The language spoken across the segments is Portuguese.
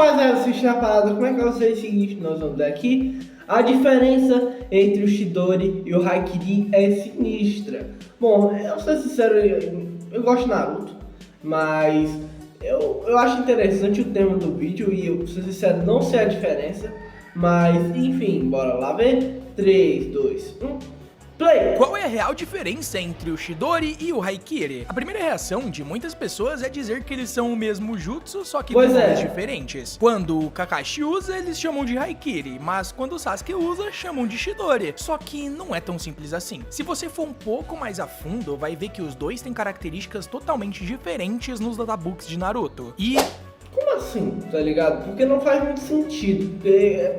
rapaziada, assiste a parada, como é que eu sei o seguinte, nós vamos ver aqui. A diferença entre o Chidori e o Haikyuu é sinistra. Bom, eu vou ser sincero, eu gosto de Naruto, mas eu acho interessante o tema do vídeo e eu, pra ser sincero, não sei a diferença. Mas, enfim, bora lá ver. 3, 2, 1... Play! Qual é a real diferença entre o Chidori e o Haikiri? A primeira reação de muitas pessoas é dizer que eles são o mesmo jutsu, só que com nomes diferentes. Quando o Kakashi usa, eles chamam de Haikiri, mas quando o Sasuke usa, chamam de Chidori. Só que não é tão simples assim. Se você for um pouco mais a fundo, vai ver que os dois têm características totalmente diferentes nos databooks de Naruto. Como assim, tá ligado? Porque não faz muito sentido, porque é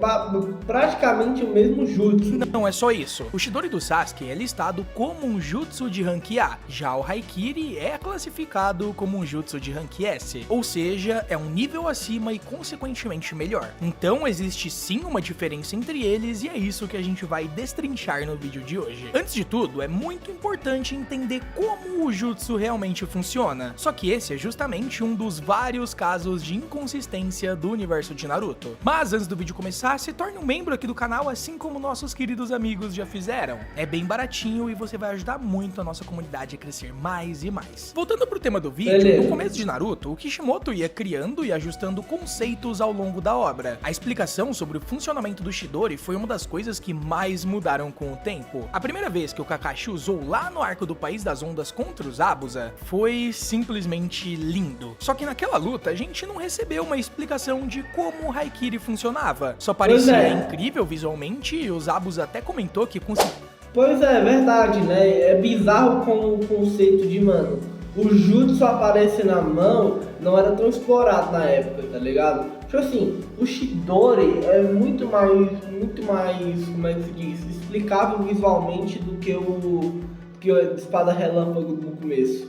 praticamente o mesmo jutsu. Não é só isso. O Chidori do Sasuke é listado como um jutsu de rank A, já o Haikiri é classificado como um jutsu de rank S, ou seja, é um nível acima e consequentemente melhor. Então existe sim uma diferença entre eles e é isso que a gente vai destrinchar no vídeo de hoje. Antes de tudo, é muito importante entender como o jutsu realmente funciona, só que esse é justamente um dos vários casos de inconsistência do universo de Naruto. Mas antes do vídeo começar, se torne um membro aqui do canal, assim como nossos queridos amigos já fizeram. É bem baratinho e você vai ajudar muito a nossa comunidade a crescer mais e mais. Voltando pro tema do vídeo, no começo de Naruto, o Kishimoto ia criando e ajustando conceitos ao longo da obra. A explicação sobre o funcionamento do Chidori foi uma das coisas que mais mudaram com o tempo. A primeira vez que o Kakashi usou lá no arco do País das Ondas contra os Abusa foi simplesmente lindo. Só que naquela luta a gente não recebeu uma explicação de como o Haikiri funcionava. Só parecia incrível visualmente e os Abusa até comentou que Pois é, verdade, né? É bizarro com o conceito de, mano, o jutsu aparecer na mão não era tão explorado na época, tá ligado? Tipo assim, o Chidori é muito mais, como é que se diz, explicável visualmente do que a espada relâmpago no começo,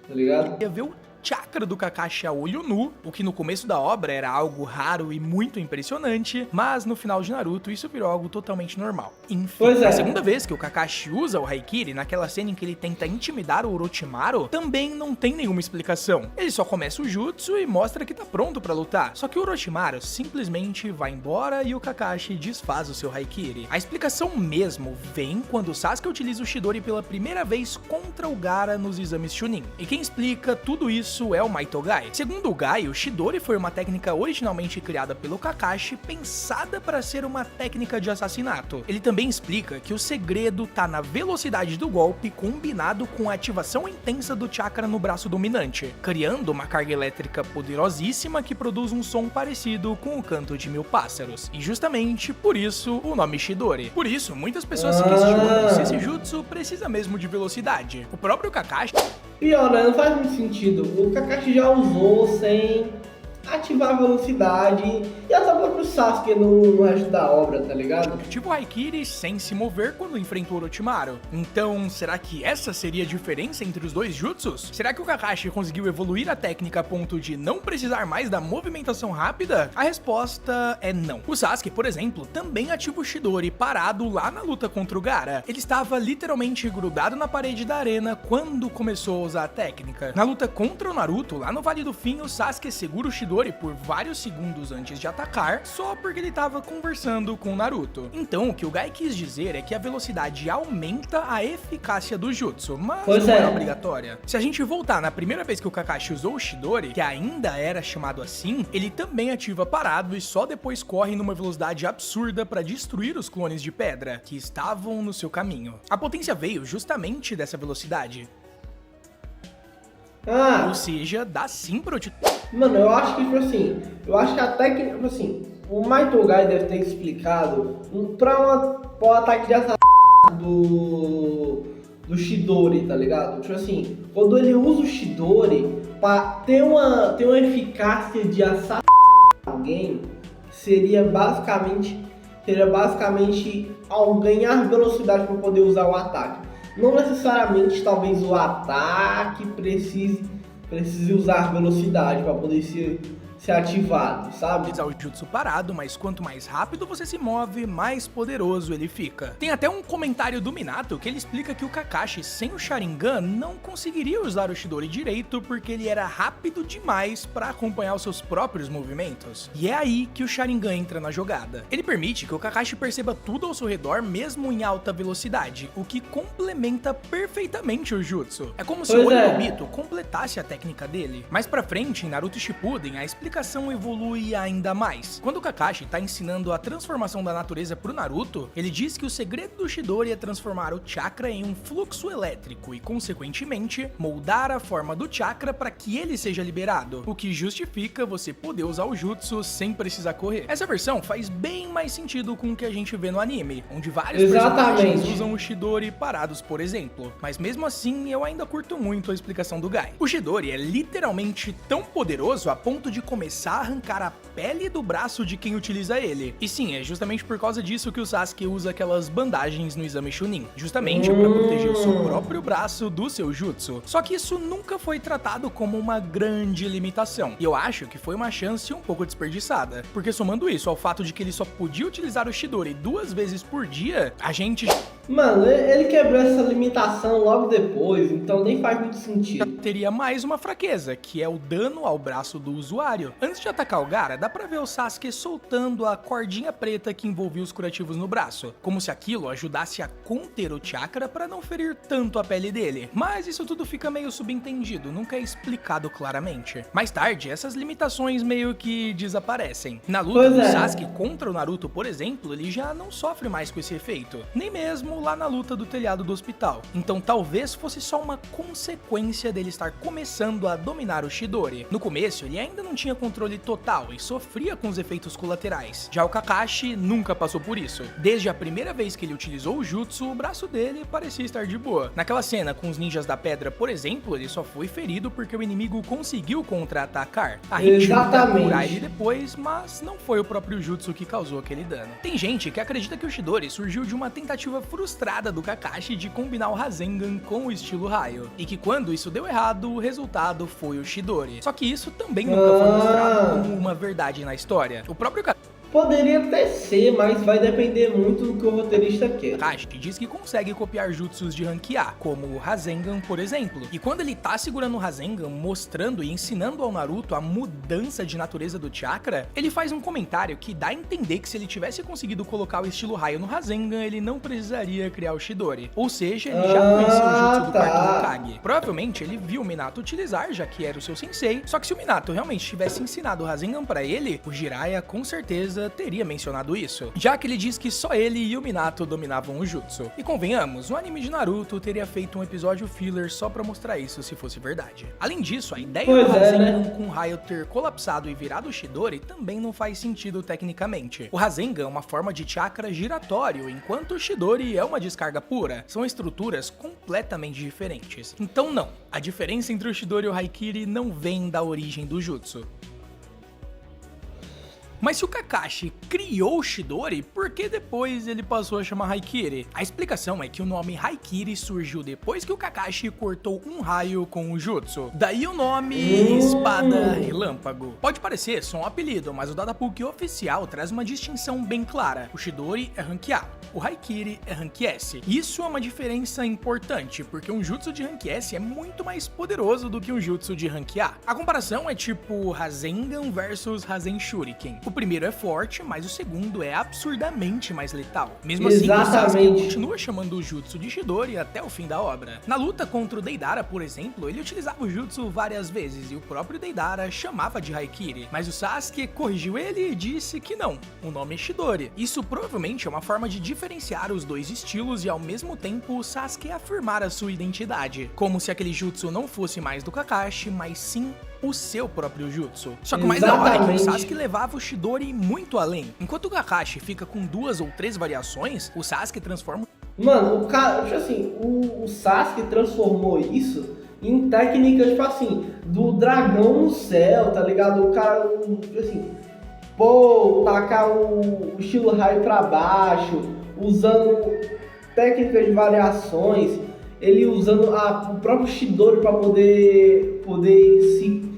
tá ligado? Ia ver o chakra do Kakashi a olho nu, o que no começo da obra era algo raro e muito impressionante, mas no final de Naruto isso virou algo totalmente normal. Enfim, a segunda vez que o Kakashi usa o Haikiri, naquela cena em que ele tenta intimidar o Orochimaru, também não tem nenhuma explicação. Ele só começa o jutsu e mostra que tá pronto pra lutar, só que o Orochimaru simplesmente vai embora e o Kakashi desfaz o seu Haikiri. A explicação mesmo vem quando o Sasuke utiliza o Chidori pela primeira vez contra o Gaara nos exames Chunin. E quem explica tudo isso é o Maitogai. Segundo o Gai, o Chidori foi uma técnica originalmente criada pelo Kakashi, pensada para ser uma técnica de assassinato. Ele também explica que o segredo tá na velocidade do golpe combinado com a ativação intensa do chakra no braço dominante, criando uma carga elétrica poderosíssima que produz um som parecido com o canto de 1000 pássaros. E justamente por isso o nome Chidori. Por isso, muitas pessoas se questionam se esse jutsu precisa mesmo de velocidade. O próprio Kakashi... Pior, né? Não faz muito sentido. O Kakashi já usou sem ativar a velocidade e até o próprio Sasuke no resto da obra, tá ligado? Tipo o Haikiri sem se mover quando enfrenta o Orochimaru. Então, será que essa seria a diferença entre os dois jutsus? Será que o Kakashi conseguiu evoluir a técnica a ponto de não precisar mais da movimentação rápida? A resposta é não. O Sasuke, por exemplo, também ativa o Chidori parado lá na luta contra o Gaara. Ele estava literalmente grudado na parede da arena quando começou a usar a técnica. Na luta contra o Naruto, lá no Vale do Fim, o Sasuke segura o Chidori por vários segundos antes de atacar, só porque ele estava conversando com o Naruto. Então, o que o Gai quis dizer é que a velocidade aumenta a eficácia do jutsu, mas não é obrigatória. Se a gente voltar na primeira vez que o Kakashi usou o Chidori, que ainda era chamado assim, ele também ativa parado e só depois corre numa velocidade absurda para destruir os clones de pedra que estavam no seu caminho. A potência veio justamente dessa velocidade. Ou seja, dá sim pra... Mano, eu acho que, tipo assim, eu acho que a técnica, tipo assim, o Maitogai deve ter explicado pra um ataque de assassino do Chidori, tá ligado? Tipo assim, quando ele usa o Chidori pra ter uma eficácia de assassinar alguém, seria basicamente ao ganhar velocidade para poder usar o ataque. Não necessariamente, talvez o ataque precise usar velocidade para poder ser ativado, sabe? Utilizar o jutsu parado, mas quanto mais rápido você se move, mais poderoso ele fica. Tem até um comentário do Minato que ele explica que o Kakashi sem o Sharingan não conseguiria usar o Chidori direito porque ele era rápido demais para acompanhar os seus próprios movimentos. E é aí que o Sharingan entra na jogada. Ele permite que o Kakashi perceba tudo ao seu redor mesmo em alta velocidade, o que complementa perfeitamente o jutsu. É como se o olho do Obito completasse a técnica dele. Mais pra frente, em Naruto Shippuden, a explicação evolui ainda mais. Quando o Kakashi tá ensinando a transformação da natureza pro Naruto, ele diz que o segredo do Chidori é transformar o chakra em um fluxo elétrico e, consequentemente, moldar a forma do chakra para que ele seja liberado, o que justifica você poder usar o jutsu sem precisar correr. Essa versão faz bem mais sentido com o que a gente vê no anime, onde vários personagens usam o Chidori parados, por exemplo. Mas mesmo assim, eu ainda curto muito a explicação do Guy. O Chidori é literalmente tão poderoso a ponto de começar a arrancar a pele do braço de quem utiliza ele. E sim, é justamente por causa disso que o Sasuke usa aquelas bandagens no exame Chunin, justamente para proteger o seu próprio braço do seu jutsu. Só que isso nunca foi tratado como uma grande limitação, e eu acho que foi uma chance um pouco desperdiçada, porque somando isso ao fato de que ele só podia utilizar o Chidori 2 vezes por dia, a gente... Mano, ele quebrou essa limitação logo depois, então nem faz muito sentido. Teria mais uma fraqueza, que é o dano ao braço do usuário. Antes de atacar o Gaara, dá pra ver o Sasuke soltando a cordinha preta que envolvia os curativos no braço, como se aquilo ajudasse a conter o chakra pra não ferir tanto a pele dele. Mas isso tudo fica meio subentendido, nunca é explicado claramente. Mais tarde, essas limitações meio que desaparecem. Na luta do Sasuke contra o Naruto, por exemplo, ele já não sofre mais com esse efeito, nem mesmo lá na luta do telhado do hospital. Então talvez fosse só uma consequência dele estar começando a dominar o Chidori. No começo, ele ainda não tinha controle total e sofria com os efeitos colaterais. Já o Kakashi nunca passou por isso. Desde a primeira vez que ele utilizou o jutsu, o braço dele parecia estar de boa. Naquela cena com os ninjas da pedra, por exemplo, ele só foi ferido porque o inimigo conseguiu contra-atacar. A gente ia curar ele depois, mas não foi o próprio jutsu que causou aquele dano. Tem gente que acredita que o Chidori surgiu de uma tentativa frustrada do Kakashi de combinar o Rasengan com o estilo raio, e que quando isso deu errado, o resultado foi o Chidori. Só que isso também nunca foi mostrado como uma verdade na história. O próprio Poderia até ser, mas vai depender muito do que o roteirista quer. Kakashi diz que consegue copiar jutsus de rank A, como o Rasengan, por exemplo. E quando ele tá segurando o Rasengan, mostrando e ensinando ao Naruto a mudança de natureza do chakra, ele faz um comentário que dá a entender que se ele tivesse conseguido colocar o estilo raio no Rasengan, ele não precisaria criar o Chidori. Ou seja, ele já conhecia o jutsu do quarto Hokage. Provavelmente ele viu o Minato utilizar, já que era o seu sensei. Só que se o Minato realmente tivesse ensinado o Rasengan pra ele, o Jiraiya com certeza teria mencionado isso, já que ele diz que só ele e o Minato dominavam o jutsu. E convenhamos, o anime de Naruto teria feito um episódio filler só pra mostrar isso se fosse verdade. Além disso, a ideia do Rasengan com o raio ter colapsado e virado o Chidori também não faz sentido tecnicamente. O Rasengan é uma forma de chakra giratório, enquanto o Chidori é uma descarga pura. São estruturas completamente diferentes. Então não, a diferença entre o Chidori e o Haikiri não vem da origem do jutsu. Mas se o Kakashi criou o Chidori, por que depois ele passou a chamar Haikiri? A explicação é que o nome Haikiri surgiu depois que o Kakashi cortou um raio com o jutsu. Daí o nome Espada Relâmpago. Pode parecer só um apelido, mas o Dadapuki oficial traz uma distinção bem clara. O Chidori é Rank A, o Haikiri é Rank S. Isso é uma diferença importante, porque um jutsu de Rank S é muito mais poderoso do que um jutsu de Rank A. A comparação é tipo Rasengan versus Rasen Shuriken. O primeiro é forte, mas o segundo é absurdamente mais letal. Mesmo assim, o Sasuke continua chamando o jutsu de Chidori até o fim da obra. Na luta contra o Deidara, por exemplo, ele utilizava o jutsu várias vezes e o próprio Deidara chamava de Haikiri, mas o Sasuke corrigiu ele e disse que não, o nome é Chidori. Isso provavelmente é uma forma de diferenciar os dois estilos e ao mesmo tempo o Sasuke afirmar a sua identidade, como se aquele jutsu não fosse mais do Kakashi, mas sim o seu próprio jutsu. Só que o mais da hora é que o Sasuke levava o Chidori muito além. Enquanto o Kakashi fica com 2 ou 3 variações, o Sasuke transforma... Mano, o cara, tipo assim, o Sasuke transformou isso em técnicas, tipo assim, do dragão no céu, tá ligado? O cara, tipo assim, tacar o estilo raio pra baixo, usando técnicas de variações, ele usando o próprio Chidori pra poder se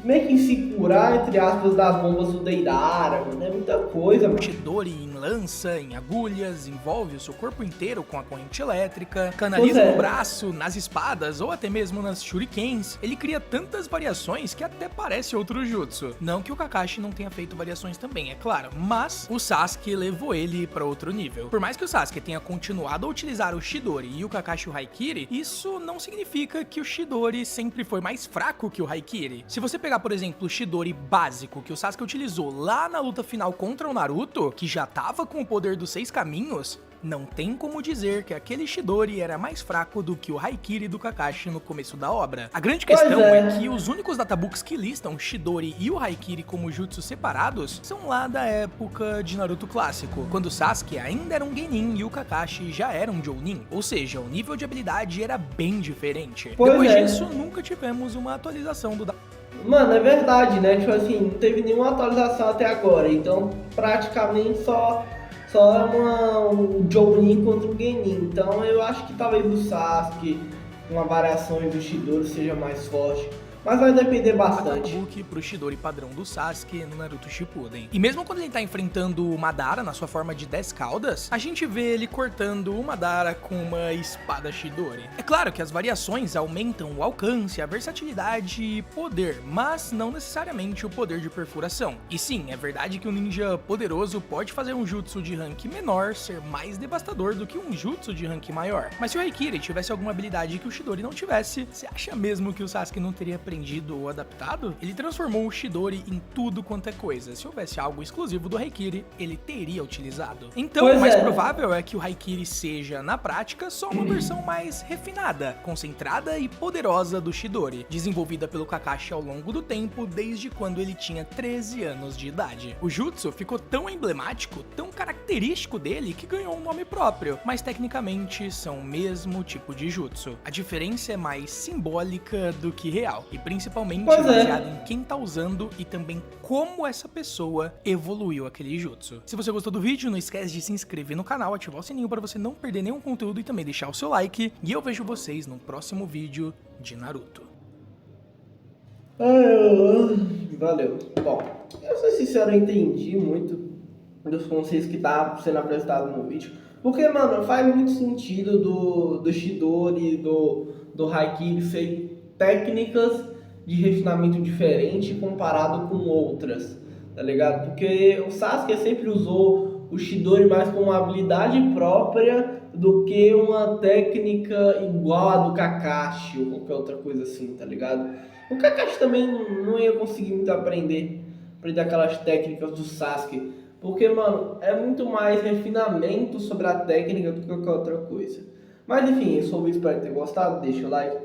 meio que se curar, entre aspas, das bombas do Deidara, mano. É muita coisa, mano. Chidori em lança, em agulhas, envolve o seu corpo inteiro com a corrente elétrica, Pois canaliza é. no braço, nas espadas ou até mesmo nas shurikens. Ele cria tantas variações que até parece outro jutsu. Não que o Kakashi não tenha feito variações também, é claro, mas o Sasuke levou ele para outro nível. Por mais que o Sasuke tenha continuado a utilizar o Chidori e o Kakashi o Haikiri, isso não significa que o Chidori sempre foi mais fraco que o Haikiri. Se você pegar, por exemplo, o Chidori básico que o Sasuke utilizou lá na luta final contra o Naruto, que já tava com o poder dos 6 caminhos, não tem como dizer que aquele Chidori era mais fraco do que o Haikiri do Kakashi no começo da obra. A grande questão Pois é. é que os únicos databooks que listam Chidori e o Haikiri como jutsus separados são lá da época de Naruto clássico, quando o Sasuke ainda era um Genin e o Kakashi já era um Jounin, ou seja, o nível de habilidade era bem diferente. Pois Depois é. disso, nunca tivemos uma atualização do Mano, é verdade, né? Tipo assim, não teve nenhuma atualização até agora. Então, praticamente só é um Jounin contra um Genin. Então, eu acho que talvez o Sasuke, uma variação do Chidori, seja mais forte. Mas vai depender bastante. Databoook pro Chidori padrão do Sasuke no Naruto Shippuden. E mesmo quando ele tá enfrentando o Madara na sua forma de 10 caudas, a gente vê ele cortando o Madara com uma espada Chidori. É claro que as variações aumentam o alcance, a versatilidade e poder, mas não necessariamente o poder de perfuração. E sim, é verdade que um ninja poderoso pode fazer um jutsu de rank menor ser mais devastador do que um jutsu de rank maior. Mas se o Haikiri tivesse alguma habilidade que o Chidori não tivesse, você acha mesmo que o Sasuke não teria aprendido ou adaptado? Ele transformou o Chidori em tudo quanto é coisa. Se houvesse algo exclusivo do Haikiri, ele teria utilizado. Então, Pois o mais é. provável é que o Haikiri seja, na prática, só uma versão mais refinada, concentrada e poderosa do Chidori, desenvolvida pelo Kakashi ao longo do tempo, desde quando ele tinha 13 anos de idade. O jutsu ficou tão emblemático, tão característico dele, que ganhou um nome próprio, mas tecnicamente são o mesmo tipo de jutsu. A diferença é mais simbólica do que real, e principalmente Pois é. baseado em quem tá usando e também como essa pessoa evoluiu aquele jutsu. Se você gostou do vídeo, não esquece de se inscrever no canal, ativar o sininho para você não perder nenhum conteúdo e também deixar o seu like. E eu vejo vocês no próximo vídeo de Naruto. Valeu. Bom, eu sou sincero, eu entendi muito dos conceitos que tá sendo apresentado no vídeo. Porque, mano, faz muito sentido do Chidori, do Haikiri ser técnicas de refinamento diferente comparado com outras, tá ligado? Porque o Sasuke sempre usou o Chidori mais como uma habilidade própria do que uma técnica igual a do Kakashi ou qualquer outra coisa assim, tá ligado? O Kakashi também não ia conseguir muito aprender aquelas técnicas do Sasuke, porque, mano, é muito mais refinamento sobre a técnica do que qualquer outra coisa. Mas enfim, eu sou o Luiz, espero ter gostado, deixa o like,